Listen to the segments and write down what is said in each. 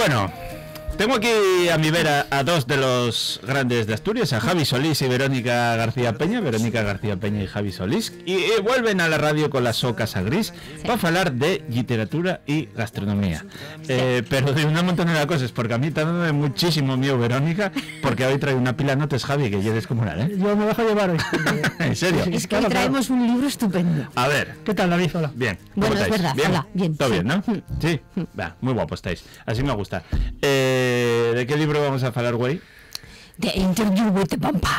Bueno, tengo aquí a mi vera a dos de los grandes de Asturias, a Javi Solís y Verónica García Peña. Verónica García Peña y Javi Solís, y vuelven a la radio con la so Casa Gris para hablar de literatura y gastronomía, pero de una montón de cosas, porque a mí está dando muchísimo miedo Verónica, porque hoy trae una pila de notas, Javi, que ya descomunal, ¿eh? Yo me dejo llevar hoy. ¿En serio? Es que hoy traemos un libro estupendo. A ver. ¿Qué tal, David? Hola. Bien. Bueno, es verdad. ¿Bien? Hola. Bien. ¿Todo sí. bien, no? Sí. Va, muy guapo estáis. Así me gusta. ¿De qué libro vamos a hablar, güey? The Interview with the Vampire.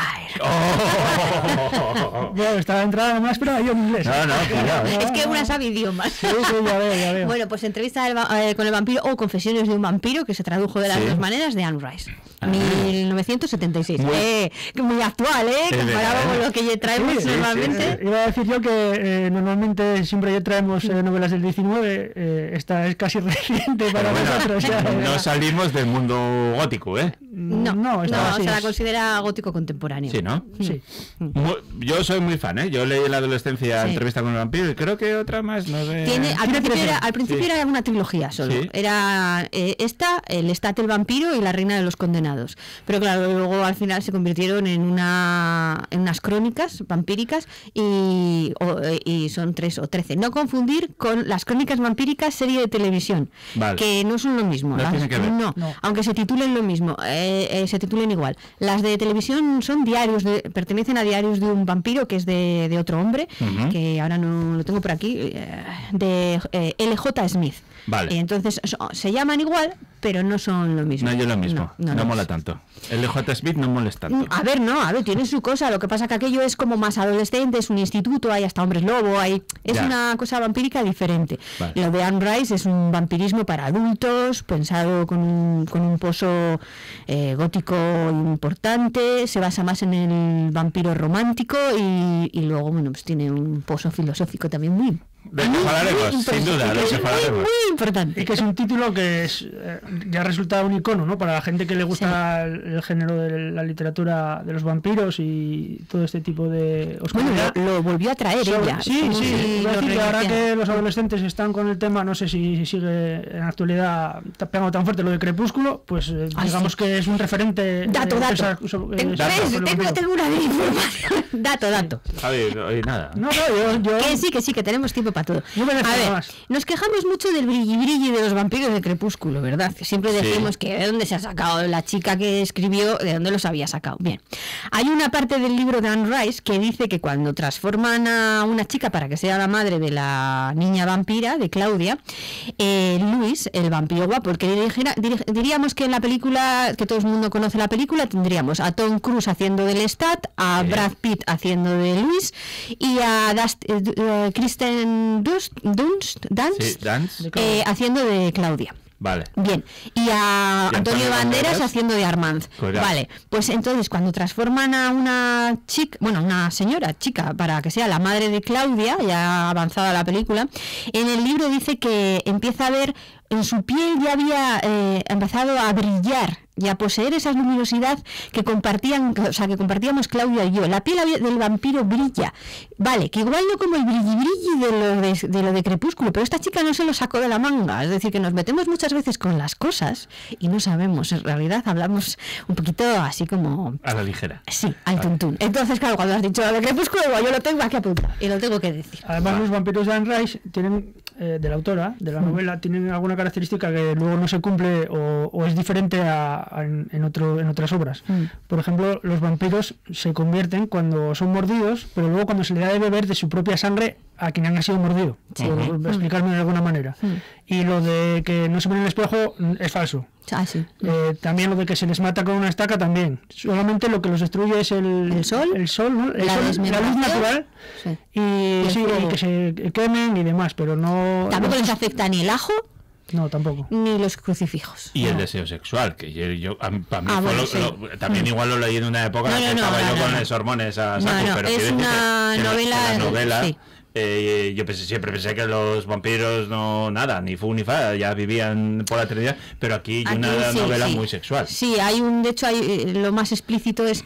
¡Oh! Bueno, estaba entrada más, pero yo en inglés. No, cuidado. Es que una sabe idiomas. Sí, ya veo. Bueno, pues entrevista con el vampiro o Confesiones de un vampiro, que se tradujo de las dos maneras, de Anne Rice. 1976. Muy actual, comparado con lo que ya traemos normalmente. Iba a decir yo que normalmente siempre ya traemos novelas del 19. Esta es casi reciente para nosotros. Ya, no salimos del mundo gótico, ¿eh? No, se la considera gótico contemporáneo. Sí, ¿no? Sí. Yo soy muy fan, ¿eh? Yo leí en la adolescencia Entrevista con el vampiro y creo que otra más, no sé. Al principio era una trilogía solo. Sí. Era el Estat el vampiro y la Reina de los condenados. Pero claro, luego al final se convirtieron en unas crónicas vampíricas y son 3 o 13. No confundir con las crónicas vampíricas serie de televisión, vale, que no son lo mismo. No tiene que ver. No, aunque se titulen lo mismo, se titulen igual. Las de televisión son diarios, pertenecen a diarios de un vampiro que es de otro hombre, que ahora no lo tengo por aquí, de L.J. Smith. Vale. Entonces se llaman igual, pero no son lo mismo. No es lo mismo. No mola tanto. L.J. Smith no molesta tanto. A ver, tiene su cosa. Lo que pasa que aquello es como más adolescente, es un instituto, hay hasta hombres lobo, es una cosa vampírica diferente. Vale. Lo de Anne Rice es un vampirismo para adultos, pensado con un pozo gótico importante, se basa más en el vampiro romántico y luego, bueno, pues tiene un pozo filosófico también muy sin duda, muy importante. Y que es un título que ya resulta un icono, ¿no? Para la gente que le gusta el género de la literatura de los vampiros y todo este tipo de oscuridad. Bueno, lo volvió a traer ella. Sí. Ahora que los adolescentes están con el tema, no sé si sigue en la actualidad pegando tan fuerte lo de Crepúsculo, pues digamos que es un referente. Dato. Tengo una información. Dato. Javi, nada. No, yo... Que sí, que tenemos tiempo para todo. A ver, nos quejamos mucho del brilli de los vampiros de Crepúsculo, ¿verdad? Siempre decimos que de dónde se ha sacado la chica que escribió, de dónde los había sacado. Bien, hay una parte del libro de Anne Rice que dice que cuando transforman a una chica para que sea la madre de la niña vampira, de Claudia, Luis, el vampiro guapo, el que diríamos que en la película, que todo el mundo conoce la película, tendríamos a Tom Cruise haciendo del Stat, a Brad Pitt haciendo de Luis y a Kristen Dunst haciendo de Claudia. Vale. Bien, y a Antonio Banderas haciendo de Armand. Correcto. Vale, pues entonces cuando transforman a una señora chica para que sea la madre de Claudia, ya avanzada la película, en el libro dice que empieza a ver, en su piel ya había empezado a brillar y a poseer esa luminosidad que compartíamos Claudia y yo. La piel del vampiro brilla. Vale, que igual no como el brilli de lo de Crepúsculo, pero esta chica no se lo sacó de la manga. Es decir, que nos metemos muchas veces con las cosas y no sabemos. En realidad hablamos un poquito así como... A la ligera. Sí, al tuntún. Entonces, claro, cuando has dicho lo de Crepúsculo, yo lo tengo aquí apuntado y lo tengo que decir. Además, los vampiros de Anne Rice tienen, de la autora, de la novela, tienen alguna característica que luego no se cumple o es diferente en otras obras. Por ejemplo, los vampiros se convierten cuando son mordidos, pero luego cuando se le da de beber de su propia sangre a quien haya sido mordido, por explicarme de alguna manera. Y lo de que no se ven en el espejo es falso. Sí. También lo de que se les mata con una estaca también. Solamente lo que los destruye es el sol, ¿no? La luz natural, y que se quemen y demás, pero no... Tampoco les afecta ni el ajo. No, tampoco. Ni los crucifijos. Y el deseo sexual, que para mí también igual lo leí en una época que estaba yo con los hormones a saco, pero es una novela. Sí. Yo siempre pensé que los vampiros ni fu ni fa, ya vivían por la eternidad, pero aquí hay una novela muy sexual. Sí, de hecho lo más explícito es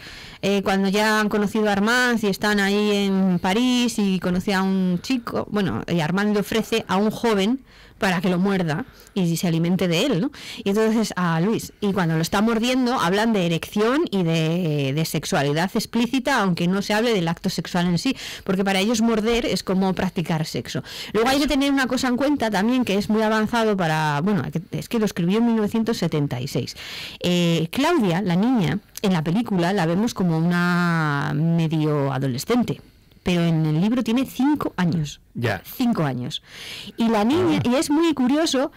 cuando ya han conocido a Armand y están ahí en París y conoce a un chico, bueno, y Armand le ofrece a un joven para que lo muerda y se alimente de él, ¿no? Y entonces a Luis, y cuando lo está mordiendo hablan de erección y de sexualidad explícita, aunque no se hable del acto sexual en sí, porque para ellos morder es como practicar sexo. Luego hay que tener una cosa en cuenta también, que es muy avanzado para, bueno, es que lo escribió en 1976. Claudia, la niña, en la película la vemos como una medio adolescente, pero en el libro tiene 5 años. Ya. 5 años. Y la niña, y es muy curioso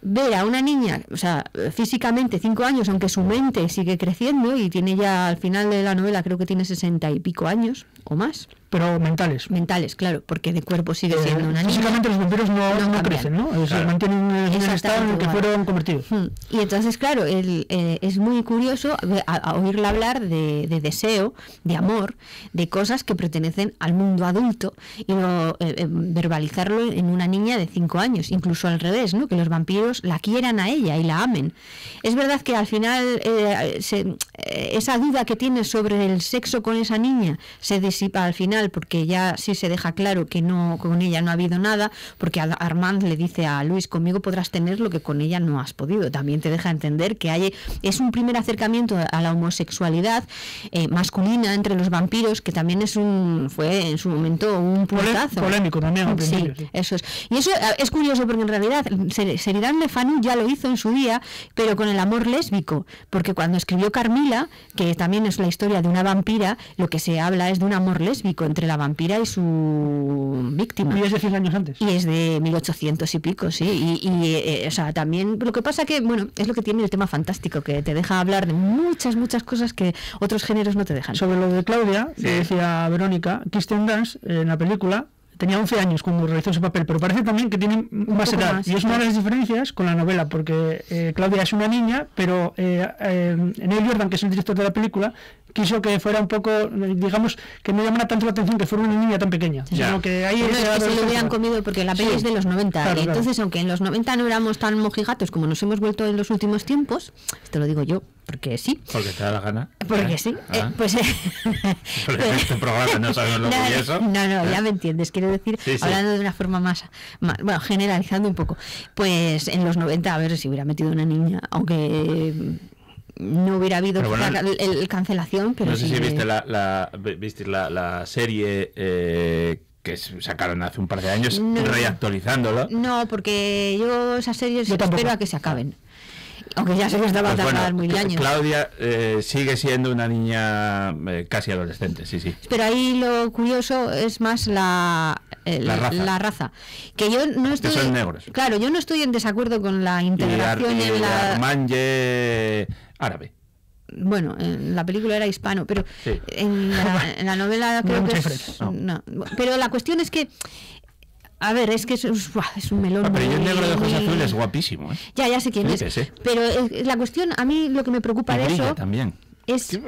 ver a una niña, o sea, físicamente 5 años, aunque su mente sigue creciendo y tiene ya al final de la novela, creo que tiene 60 y pico años o más. Pero mentales. Mentales, claro, porque de cuerpo sigue siendo una niña. Físicamente los vampiros no crecen, ¿no? Claro. Se mantienen en el estado en el que fueron convertidos. Y entonces, claro, es muy curioso a oírla hablar de deseo, de amor, de cosas que pertenecen al mundo adulto y verbalizarlo en una niña de 5 años, incluso al revés, ¿no? Que los vampiros la quieran a ella y la amen. Es verdad que al final esa duda que tienes sobre el sexo con esa niña se disipa al final, porque ya sí se deja claro que no, con ella no ha habido nada, porque Armand le dice a Luis, conmigo podrás tener lo que con ella no has podido. También te deja entender que es un primer acercamiento a la homosexualidad masculina entre los vampiros, que también fue en su momento un puntazo. Polémico también al principio. Sí, eso es. Y eso es curioso, porque en realidad Sheridan Le Fanu ya lo hizo en su día, pero con el amor lésbico, porque cuando escribió Carmila, que también es la historia de una vampira, lo que se habla es de un amor lésbico entre la vampira y su víctima. Y es de 100 años antes. Y es de 1800 y pico, sí. O sea, también, lo que pasa que, bueno, es lo que tiene el tema fantástico, que te deja hablar de muchas cosas que otros géneros no te dejan. Sobre lo de Claudia, que decía Verónica, Kirsten Dunst, en la película, tenía 11 años cuando realizó ese papel, pero parece también que tiene más edad. Y es una de las diferencias con la novela, porque Claudia es una niña, pero Neil Jordan, que es el director de la película, quiso que fuera un poco, digamos, que no llamara tanto la atención que fuera una niña tan pequeña. Sí. Sino que ahí es que se lo hubieran comido, porque la peli es de los 90. Claro, y entonces, aunque en los 90 no éramos tan mojigatos como nos hemos vuelto en los últimos tiempos, esto lo digo yo, porque sí. Porque te da la gana. Porque sí. Pues porque en este programa no sabemos lo que es eso. No, ya me entiendes. Quiero decir, hablando de una forma más, bueno, generalizando un poco. Pues en los 90, a ver si hubiera metido una niña, aunque no hubiera habido cancelación, pero no sé sí. Si viste la serie que sacaron hace un par de años, reactualizándolo. No, porque yo esas series espero a que se acaben. Aunque ya sé que estaba tardar muy años. Claudia sigue siendo una niña casi adolescente, sí. Pero ahí lo curioso es más la raza. Que yo no estoy. Que son negros. Claro, yo no estoy en desacuerdo con la integración en la. Armanje árabe. Bueno, en la película era hispano, pero en la novela creo que es. No. Pero la cuestión es que. A ver, es que es un melón. Pero yo el negro de ojos azules es guapísimo, ¿eh? Ya sé quién es. Pero la cuestión, a mí lo que me preocupa de eso también. Es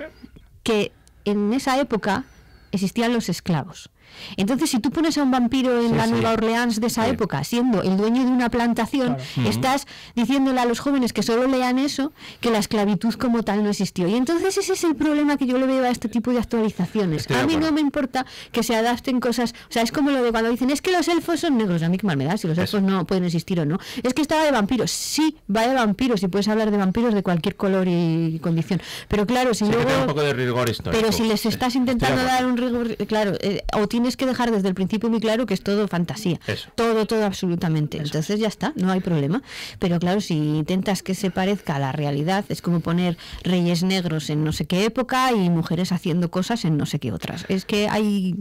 que en esa época existían los esclavos. Entonces, si tú pones a un vampiro en la Nueva Orleans de esa época, siendo el dueño de una plantación, estás diciéndole a los jóvenes que solo lean eso, que la esclavitud como tal no existió. Y entonces ese es el problema que yo le veo a este tipo de actualizaciones. A mí no me importa que se adapten cosas, o sea, es como lo de cuando dicen, es que los elfos son negros. A mí qué mal me da, si los elfos no pueden existir o no. Es que estaba de vampiros. Sí, va de vampiros, y puedes hablar de vampiros de cualquier color y condición. Pero claro, si luego... un poco de rigor histórico. Pero si les estás intentando dar un rigor, claro, o tienes que dejar desde el principio muy claro que es todo fantasía. Eso. Todo absolutamente. Eso. Entonces ya está, no hay problema. Pero claro, si intentas que se parezca a la realidad, es como poner reyes negros en no sé qué época y mujeres haciendo cosas en no sé qué otras. Es que hay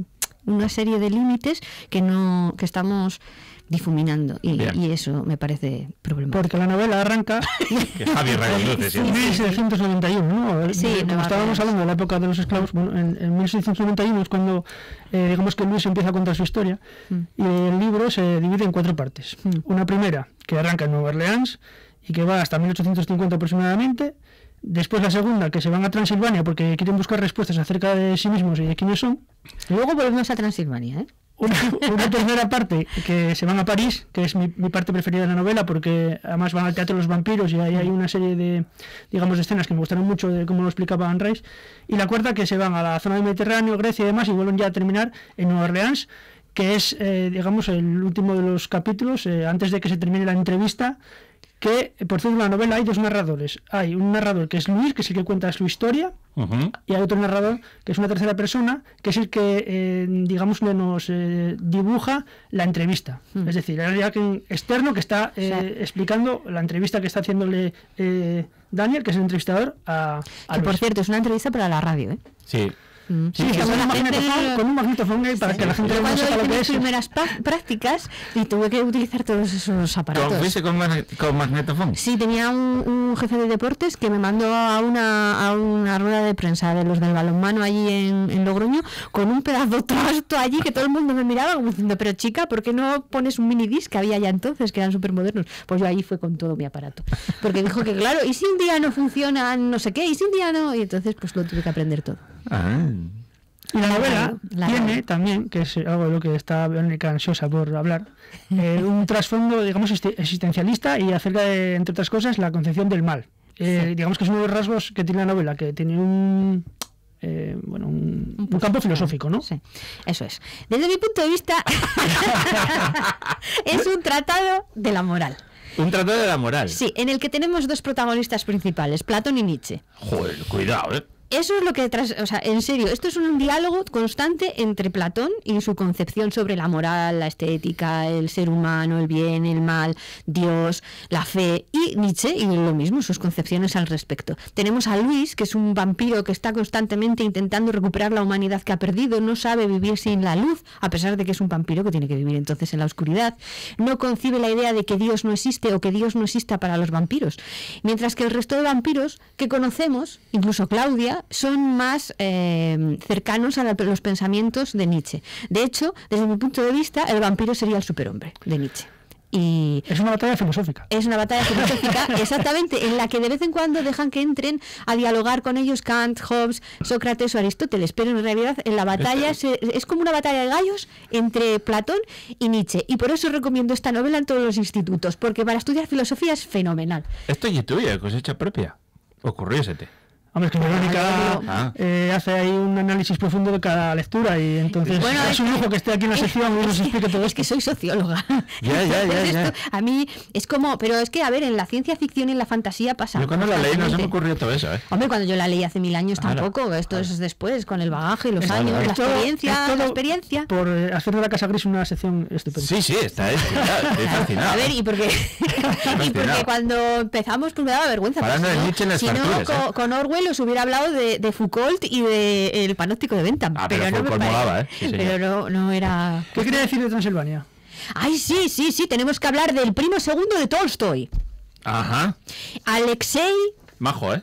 una serie de límites que estamos difuminando y eso me parece problemático. Porque la novela arranca que Javi reconduce siempre. 1691, ¿no? Sí, como estábamos hablando de la época de los esclavos, bueno, en 1691 es cuando digamos que Luis empieza a contar su historia y el libro se divide en 4 partes. Una primera que arranca en Nueva Orleans y que va hasta 1850 aproximadamente. Después la segunda, que se van a Transilvania porque quieren buscar respuestas acerca de sí mismos y de quiénes son. Luego volvemos a Transilvania, ¿eh? una tercera parte que se van a París, que es mi parte preferida de la novela, porque además van al Teatro de los Vampiros y ahí hay una serie de, digamos, de escenas que me gustaron mucho de cómo lo explicaba Anne Rice. Y la cuarta que se van a la zona del Mediterráneo, Grecia y demás, y vuelven ya a terminar en Nueva Orleans, que es, digamos, el último de los capítulos, antes de que se termine la entrevista. Que, por cierto, en la novela hay dos narradores. Hay un narrador que es Luis, que es el que cuenta su historia, y hay otro narrador que es una tercera persona, que es el que, digamos, nos dibuja la entrevista. Es decir, hay alguien externo que está explicando la entrevista que está haciéndole Daniel, que es el entrevistador, a que, por Luis. cierto, es una entrevista para la radio, ¿eh? Sí. Sí, con un magnetofón ahí para que la gente Yo no cuando sepa lo hice que mis es. prácticas y tuve que utilizar todos esos aparatos. ¿Fuiste con magnetofón? Sí, tenía un jefe de deportes que me mandó a una rueda de prensa de los del balonmano allí en Logroño con un pedazo trasto allí que todo el mundo me miraba como diciendo, pero chica, ¿por qué no pones un minidisc que había ya entonces, que eran súper modernos? Pues yo allí fue con todo mi aparato. Porque dijo que claro, ¿y si un día no funciona no sé qué? ¿Y si un día no? Y entonces pues lo tuve que aprender todo. Y la novela tiene también, que es algo de lo que está Verónica ansiosa por hablar, un trasfondo, digamos, existencialista y acerca de, entre otras cosas, la concepción del mal. Digamos que es uno de los rasgos que tiene la novela, que tiene un campo filosófico, ¿no? Sí, eso es. Desde mi punto de vista, es un tratado de la moral. Un tratado de la moral. Sí, en el que tenemos dos protagonistas principales, Platón y Nietzsche. Joder, cuidado, Eso es lo que, o sea, en serio, esto es un diálogo constante entre Platón y su concepción sobre la moral, la estética, el ser humano, el bien, el mal, Dios, la fe, y Nietzsche, y lo mismo, sus concepciones al respecto. Tenemos a Luis, que es un vampiro que está constantemente intentando recuperar la humanidad que ha perdido, no sabe vivir sin la luz, a pesar de que es un vampiro que tiene que vivir entonces en la oscuridad, no concibe la idea de que Dios no existe o que Dios no exista para los vampiros, mientras que el resto de vampiros que conocemos, incluso Claudia, son más cercanos a los pensamientos de Nietzsche. De hecho, desde mi punto de vista, el vampiro sería el superhombre de Nietzsche. Y es una batalla filosófica. Es una batalla filosófica, exactamente, en la que de vez en cuando dejan que entren a dialogar con ellos Kant, Hobbes, Sócrates o Aristóteles, pero en realidad en la batalla es como una batalla de gallos entre Platón y Nietzsche, y por eso recomiendo esta novela en todos los institutos, porque para estudiar filosofía es fenomenal. Esto es tuya, cosecha propia. Ocurriósete. Hombre, es que Verónica hace ahí un análisis profundo de cada lectura y entonces es un lujo que esté aquí en la sección y nos explique todo esto. Es que soy socióloga. Ya. A mí es como, pero es que, a ver, en la ciencia ficción y en la fantasía pasa. Yo cuando la leí no se me ocurrió todo eso, Hombre, cuando yo la leí hace 1000 años tampoco, esto es después, con el bagaje, los años, la experiencia. Por hacer de la Casa Gris una sección estupenda. Sí, estoy fascinado. A ver, y porque cuando empezamos pues me daba vergüenza. Hablando de Nietzsche en las facturas, con Orwell os hubiera hablado de Foucault y de El panóptico de Bentham. Pero no me molaba, sí, pero no era... ¿Qué quería decir de Transilvania? Ay, sí, tenemos que hablar del primo segundo de Tolstoy. Ajá. Alexei... Majo,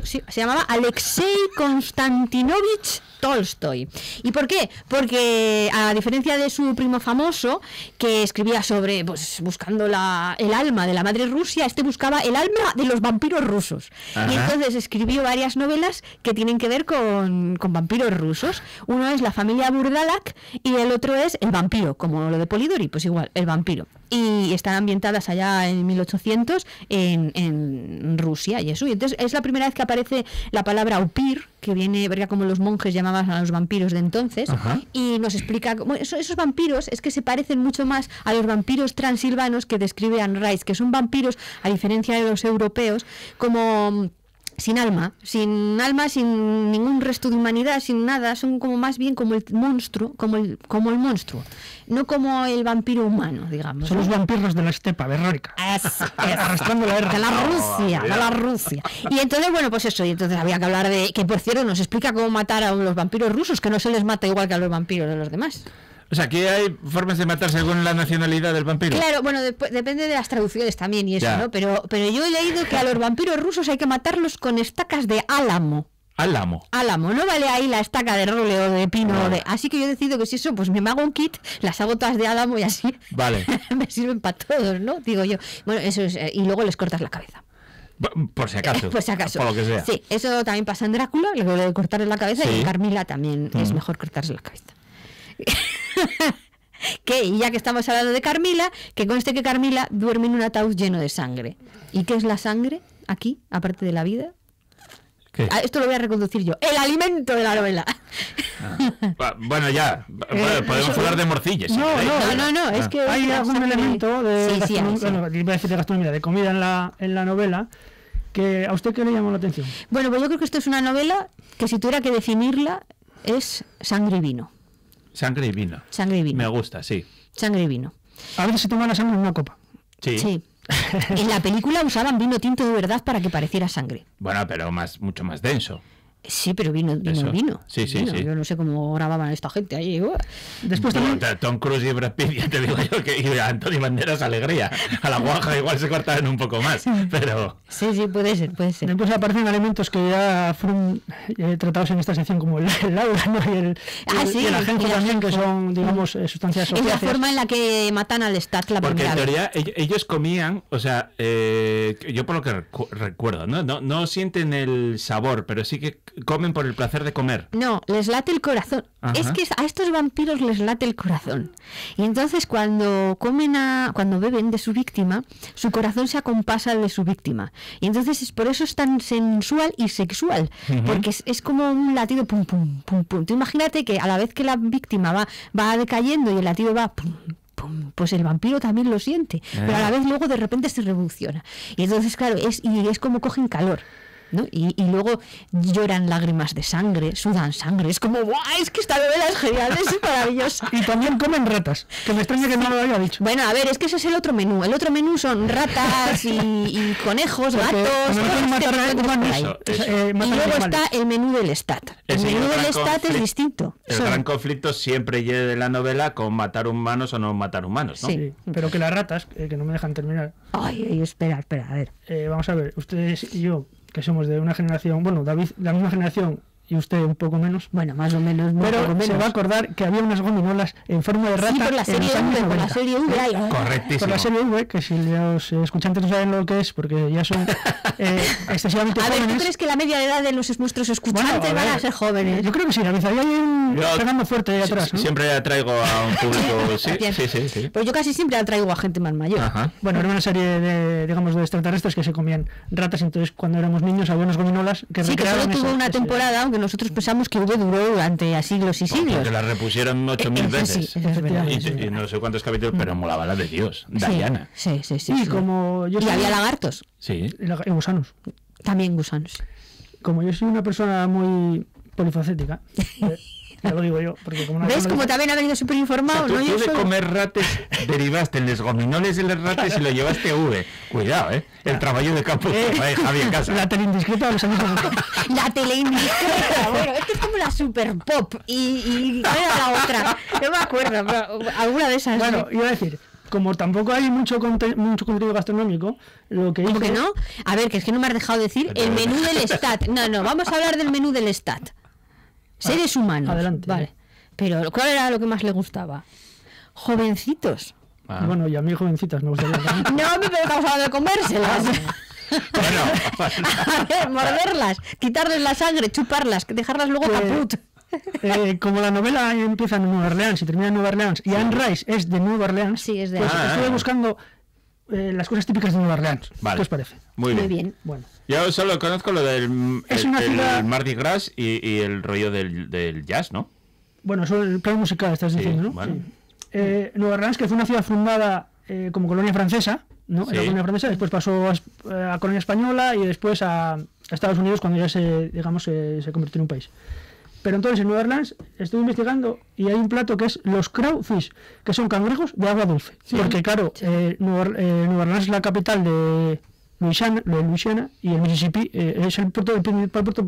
se llamaba Alexei Konstantinovich Tolstoy. ¿Y por qué? Porque a diferencia de su primo famoso, que escribía sobre, pues, buscando el alma de la madre Rusia, este buscaba el alma de los vampiros rusos. Ajá. Y entonces escribió varias novelas que tienen que ver con vampiros rusos. Uno es La familia Burdalak y el otro es El vampiro, como lo de Polidori, pues igual, El vampiro. Y están ambientadas allá en 1800 en Rusia y eso. Y entonces es la primera vez que aparece la palabra upir, que viene, verga, como los monjes llamaban a los vampiros de entonces. Ajá. Y nos explica cómo esos vampiros es que se parecen mucho más a los vampiros transilvanos que describe Anne Rice, que son vampiros, a diferencia de los europeos, como... sin alma, sin ningún resto de humanidad, sin nada, son como más bien como el monstruo, como el monstruo, no como el vampiro humano, digamos. Son los vampiros de la estepa, Verónica. Arrastrando la de la Rusia. Y entonces, bueno, pues eso, y entonces había que hablar de, que por cierto nos explica cómo matar a los vampiros rusos, que no se les mata igual que a los vampiros de los demás. O sea, aquí hay formas de matar según la nacionalidad del vampiro. Claro, bueno, depende de las traducciones también y eso, ya, ¿no? Pero yo he leído que a los vampiros rusos hay que matarlos con estacas de álamo. Álamo, no vale ahí la estaca de roble o de pino. No. Así que yo decido que si eso, pues me hago un kit, las hago todas de álamo y así. Vale. Me sirven para todos, ¿no? Digo yo. Bueno, eso es, y luego les cortas la cabeza. Por si acaso. Por si acaso. Por lo que sea. Sí, eso también pasa en Drácula, lo de cortarle la cabeza, y en Carmila también es mejor cortarse la cabeza. y ya que estamos hablando de Carmila, que conste que Carmila duerme en un ataúd lleno de sangre. ¿Y qué es la sangre aquí, aparte de la vida? ¿Qué? Esto lo voy a reconducir yo. El alimento de la novela. Bueno, ya. Podemos hablar de morcillas. No, Es que hay la algún sangre- elemento de Sí, gastronomía, sí. bueno, iba a decir de gastronomía, de comida en la novela, que a usted qué le llamó la atención. Bueno, pues yo creo que esto es una novela que si tuviera que definirla es sangre y vino. Sangre y vino. Sangre y vino. Me gusta, sí. Sangre y vino. A veces se toma la sangre en una copa. Sí. Sí. En la película usaban vino tinto de verdad para que pareciera sangre. Bueno, pero mucho más denso. Sí, pero vino. Sí. Yo no sé cómo grababan a esta gente ahí. Después también... Tom Cruise y Brad Pitt, ya te digo yo que y Antonio Banderas alegría. A la guaja igual se cortaban un poco más, pero... Sí, puede ser. Después aparecen alimentos que ya fueron tratados en esta sección, como el aura, ¿no? y el ajenjo también, que son, digamos, sustancias Es la opiáceas. forma en la que matan al Stat la Porque primera en vez. teoría ellos comían, o sea, yo por lo que recuerdo, no sienten el sabor, pero sí que comen por el placer de comer. No, les late el corazón. Ajá. Es que a estos vampiros les late el corazón. Y entonces cuando beben de su víctima, su corazón se acompasa al de su víctima. Y entonces por eso es tan sensual y sexual. Porque es como un latido pum, pum, pum, pum. Tú imagínate que a la vez que la víctima va decayendo y el latido va pum, pum, pues el vampiro también lo siente. Pero a la vez luego de repente se revoluciona. Y entonces, claro, es como cogen calor, ¿no? Y luego lloran lágrimas de sangre, sudan sangre. Es como, ¡guau! Es que esta novela es genial, es maravillosa. Y también comen ratas, que me extraña que no lo haya dicho. Bueno, a ver, es que ese es el otro menú. El otro menú son ratas y conejos, Porque gatos, como no quieren cosas que matar te encuentras por ahí. Eso. Y matar luego animales. está el menú del Stat. El Ese menú gran del Stat es conflicto- distinto. El gran conflicto siempre llega de la novela con matar humanos o no matar humanos, ¿no? Sí. Sí, pero que las ratas, que no me dejan terminar. Ay, espera, a ver. Vamos a ver, ustedes y yo, que somos de una generación, bueno, David, de la misma generación y usted un poco menos, Bueno, más o menos. pero menos. se va a acordar que había unas gominolas en forma de rata Sí, por la en serie los años V, por la 90. serie V. Ay, Correctísimo. Por la serie V, que si los escuchantes no saben lo que es, porque ya son excesivamente A ver, ¿tú jóvenes. crees que la media de edad de nuestros escuchantes Bueno, van a ver, ser jóvenes? Yo creo que sí, David, ahí hay un Yo- pegando fuerte ahí atrás, ¿no? Siempre traigo a un público... Bien. Sí. Pues yo casi siempre traigo a gente más mayor. Ajá. Bueno, era una serie de, digamos, de extraterrestres que se comían ratas, entonces cuando éramos niños había unas gominolas que Sí, que solo recreaban tuvo esa- una ese- temporada, aunque nosotros pensamos que duró durante siglos y siglos. Porque la repusieron 8000 Eso sí, veces. eso es verdad. Y no sé cuántos capítulos, pero molaba la de Dios. Diana. Sí. Y como yo Y soy... había lagartos, Sí. y gusanos. también gusanos. Como yo soy una persona muy polifacética, ya lo digo yo, porque como no ¿Ves cómo también ha venido súper informado? Tú, ¿No? tú Yo de solo- comer rates derivaste en los gominoles de los rates y lo llevaste a V. Cuidado, el trabajo de campo que trae Javi en casa. la tele indiscreta de los años 90. La tele indiscreta. Bueno, esto es como la super pop. Y ¿cuál era la otra? No me acuerdo, pero alguna de esas. Bueno, iba a decir, como tampoco hay mucho contenido gastronómico, lo que ¿Cómo hice... que no? A ver, que es que no me has dejado decir el menú del Stat. No, vamos a hablar del menú del Stat. Seres humanos. adelante. Vale. Pero, ¿cuál era lo que más le gustaba? Jovencitos. Ah. Y bueno, y a mí jovencitas me gustaría también. No, pero estamos hablando de comérselas. Bueno, A ver, morderlas, quitarles la sangre, chuparlas, dejarlas luego Pues- caput. Como la novela empieza en Nueva Orleans y termina en Nueva Orleans, y Anne Rice es de Nueva Orleans, Sí, es de pues ahí. estuve buscando las cosas típicas de Nueva Orleans. Vale. ¿Qué os parece? muy Muy bien. bien. Bueno, Yo solo conozco lo del Es una ciudad- el Mardi Gras y el rollo del jazz, ¿no? bueno, eso el plan musical estás Sí, diciendo, ¿no? bueno. Sí. Nueva Orleans, que fue una ciudad fundada como colonia francesa, ¿no? Sí. Era colonia francesa, después pasó a colonia española y después a Estados Unidos cuando ya se convirtió en un país. Pero entonces en Nueva Orleans estuve investigando y hay un plato que es los crawfish, que son cangrejos de agua dulce. Porque claro, Nueva Orleans es la capital de Luisiana y el Mississippi es el puerto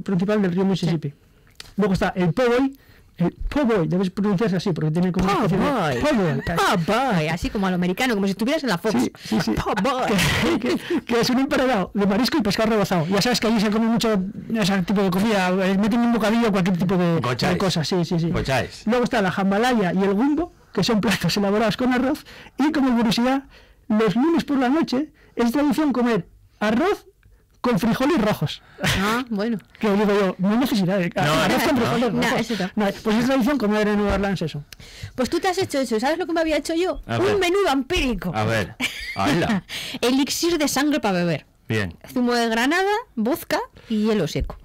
principal del río Mississippi. Luego está el po' boy, debes pronunciarse así porque tiene como una especie de... Po' boy. Po' boy, así como a lo americano, como si estuvieras en la Fox. Sí. Po' boy. Que es un emparedado de marisco y pescado rebozado. Ya sabes que allí se come mucho ese tipo de comida, meten un bocadillo cualquier tipo de cosas. Sí. Gocháis. Luego está la jambalaya y el gumbo, que son platos elaborados con arroz. Y como curiosidad, los lunes por la noche es tradición comer arroz con frijoles rojos. Ah, bueno. Que digo yo, no hay necesidad de arroz con frijoles No, rojos. eso no. No, pues es tradición comer en Nueva Orleans eso. Pues tú te has hecho eso. ¿Sabes lo que me había hecho yo? A ver. Un menú vampírico. A ver, ¡hala! Elixir de sangre para beber. Bien. Zumo de granada, vodka y hielo seco.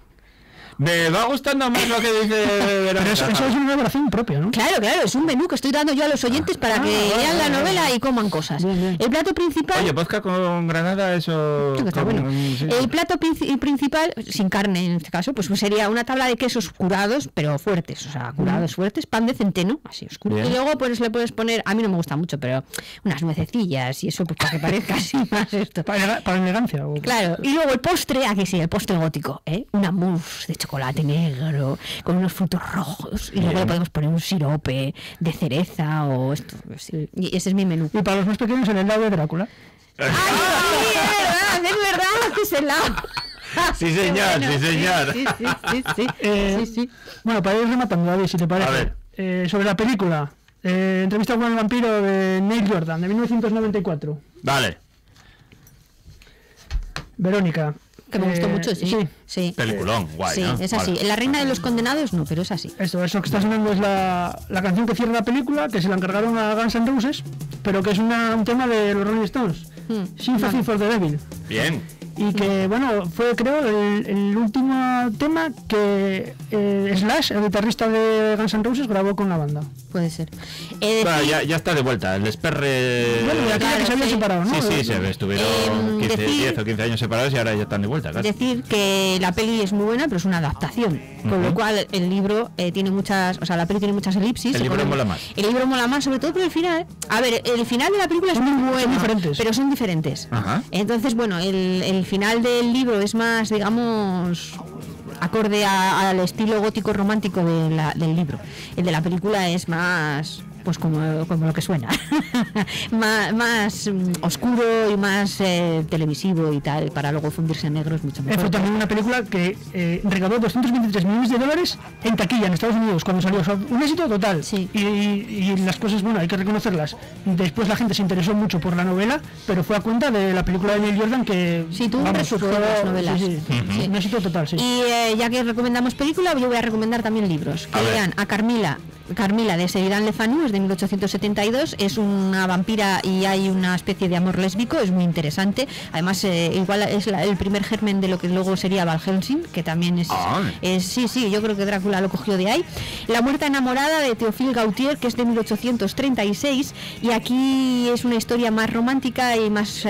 Me va gustando más lo que dice Pero Verónica. eso es una elaboración propia, ¿no? Claro, es un menú que estoy dando yo a los oyentes para que lean la novela y coman cosas. Bien, bien. El plato principal... Oye, vodka con granada, eso... Creo que está bueno. sí. El plato principal, sin carne en este caso, pues sería una tabla de quesos curados, pero fuertes, o sea, curados fuertes, pan de centeno, así oscuro. Bien. Y luego pues le puedes poner, a mí no me gusta mucho, pero unas nuececillas y eso, pues para que parezca así más esto. Para elegancia. Claro, y luego el postre, aquí sí, el postre gótico, ¿eh? Una mousse de chocolate negro con unos frutos rojos y luego le podemos poner un sirope de cereza o esto, sí. Y ese es mi menú. Y para los más pequeños el helado de Drácula. ¡Ay, sí, es verdad que es helado! Sí, señor, Qué bueno. sí, señor. Sí. Bueno, para ir rematando, David, si te parece. A ver. Sobre la película, Entrevista con el vampiro de Neil Jordan, de 1994. Vale. Verónica. Que me gustó mucho, sí. Peliculón, guay, Sí, ¿no? es así. Vale. La reina de los condenados no, pero es así. Eso que está sonando es la canción que cierra la película, que se la encargaron a Guns N' Roses, pero que es un tema de los Rolling Stones. Sympathy for the Devil. Bien. Y que, bueno, fue creo el último tema que Slash, el guitarrista de Guns N' Roses, grabó con la banda. Puede ser. Bueno, ya está de vuelta. El Esperre... Bueno, ya que se habían separado, ¿no? Sí, estuvieron 10 o 15 años separados y ahora ya están de vuelta. Claro. Decir que la peli es muy buena, pero es una adaptación. Con lo cual el libro tiene muchas... O sea, la peli tiene muchas elipsis. El libro mola más. El libro mola más, sobre todo por el final. A ver, el final de la película es muy bueno. diferentes. Pero son diferentes. Ajá. Entonces, bueno, el final del libro es más, digamos, acorde al estilo gótico romántico del libro. El de la película es más, pues como lo que suena, más oscuro y más televisivo y tal, para luego fundirse en negro es mucho mejor. Fue también una película que recaudó $223 millones en taquilla en Estados Unidos cuando salió. O sea, un éxito total. Sí. Y las cosas, bueno, hay que reconocerlas. Después la gente se interesó mucho por la novela, pero fue a cuenta de la película de Neil Jordan que... Sí, tuvo un resurgir de las novelas. Sí. Un éxito total, sí. Y ya que recomendamos película, yo voy a recomendar también libros. Que lean a Carmila de Sheridan Le Fanu, es de 1872, es una vampira y hay una especie de amor lésbico, es muy interesante. Además, igual es el primer germen de lo que luego sería Van Helsing, que también es sí, yo creo que Drácula lo cogió de ahí. La muerta enamorada de Théophile Gautier, que es de 1836, y aquí es una historia más romántica y más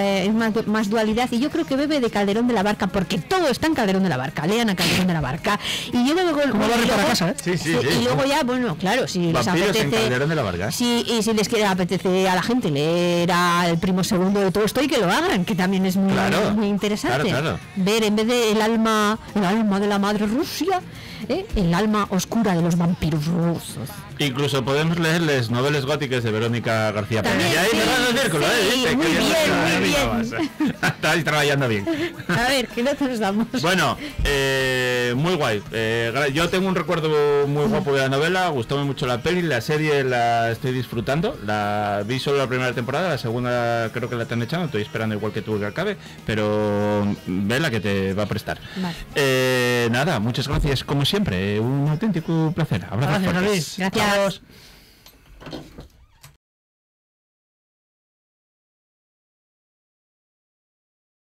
dualidad, y yo creo que bebe de Calderón de la Barca, porque todo está en Calderón de la Barca. Lean a Calderón de la Barca. Y yo luego... Como barrio para casa, ¿eh? Sí. Y luego ya, bueno, claro, si les Vampiros en apetece... Calderón de la Varga. Sí, y si les apetece a la gente leer al primo segundo de Tolstoy, que lo hagan, que también es muy, muy interesante. Claro. Ver en vez de el alma de la madre Rusia, el alma oscura de los vampiros rusos. Incluso podemos leerles novelas góticas de Verónica García Peña. También, Y ahí sí, cerrando el círculo, sí, ¿viste? muy Que bien. Estáis trabajando bien. A ver, ¿qué nota nos damos? Bueno, muy guay. Yo tengo un recuerdo muy guapo de la novela, gustóme mucho la peli, la serie la estoy disfrutando. La vi solo la primera temporada, la segunda creo que la están echando, estoy esperando igual que tú que acabe, pero ve la que te va a prestar. Vale. Nada, muchas gracias como siempre, un auténtico placer. Abrazos Gracias, fuertes. David. Gracias. Adiós.